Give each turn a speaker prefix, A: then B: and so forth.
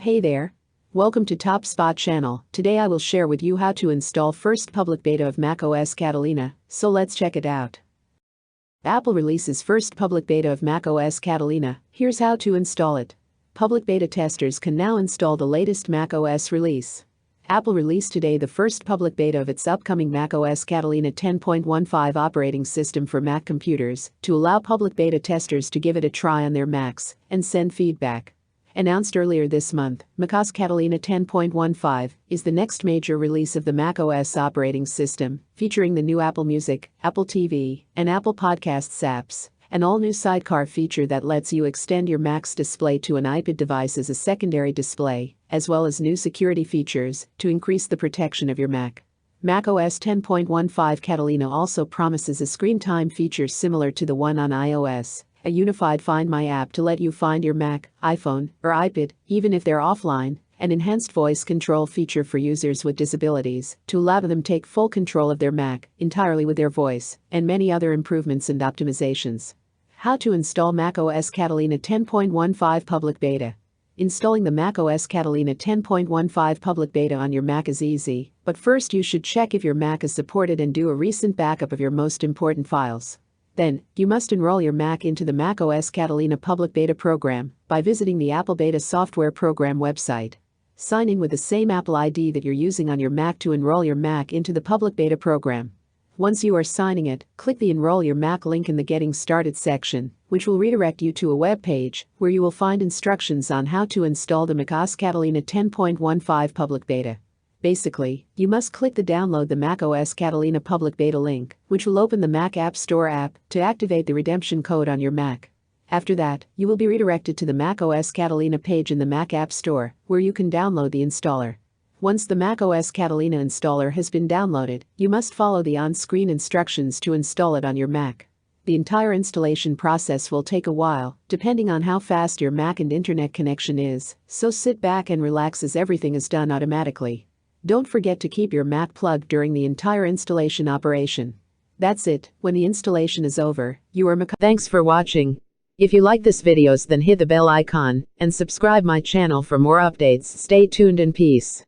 A: Hey there. Welcome to Top Spot channel. Today I will share with you how to install first public beta of macOS Catalina, so let's check it out. Apple releases first public beta of macOS Catalina. Here's how to install it. Public beta testers can now install the latest macOS release. Apple released today the first public beta of its upcoming macOS Catalina 10.15 operating system for Mac computers to allow public beta testers to give it a try on their Macs and send feedback. Announced earlier this month, macOS Catalina 10.15 is the next major release of the macOS operating system, featuring the new Apple Music, Apple TV, and Apple Podcasts apps, an all-new SideCar feature that lets you extend your Mac's display to an iPad device as a secondary display, as well as new security features to increase the protection of your Mac. macOS 10.15 Catalina also promises a screen time feature similar to the one on iOS, a unified Find My app to let you find your Mac, iPhone, or iPad, even if they're offline, an enhanced voice control feature for users with disabilities to allow them to take full control of their Mac entirely with their voice, and many other improvements and optimizations. How to install macOS Catalina 10.15 public beta. Installing the macOS Catalina 10.15 public beta on your Mac is easy, but first you should check if your Mac is supported and do a recent backup of your most important files. Then, you must enroll your Mac into the macOS Catalina public beta program by visiting the Apple Beta Software Program website. Sign in with the same Apple ID that you're using on your Mac to enroll your Mac into the public beta program. Once you are signing it, click the Enroll Your Mac link in the Getting Started section, which will redirect you to a web page where you will find instructions on how to install the macOS Catalina 10.15 public beta. Basically, you must click the Download the macOS Catalina public beta link, which will open the Mac App Store app to activate the redemption code on your Mac. After that, you will be redirected to the macOS Catalina page in the Mac App Store, where you can download the installer. Once the macOS Catalina installer has been downloaded, you must follow the on-screen instructions to install it on your Mac. The entire installation process will take a while, depending on how fast your Mac and internet connection is, so sit back and relax as everything is done automatically. Don't forget to keep your Mac plugged during the entire installation operation. That's it. When the installation is over, you are macOS. Thanks for watching. If you like this videos, then hit the bell icon and subscribe my channel for more updates. Stay tuned and peace.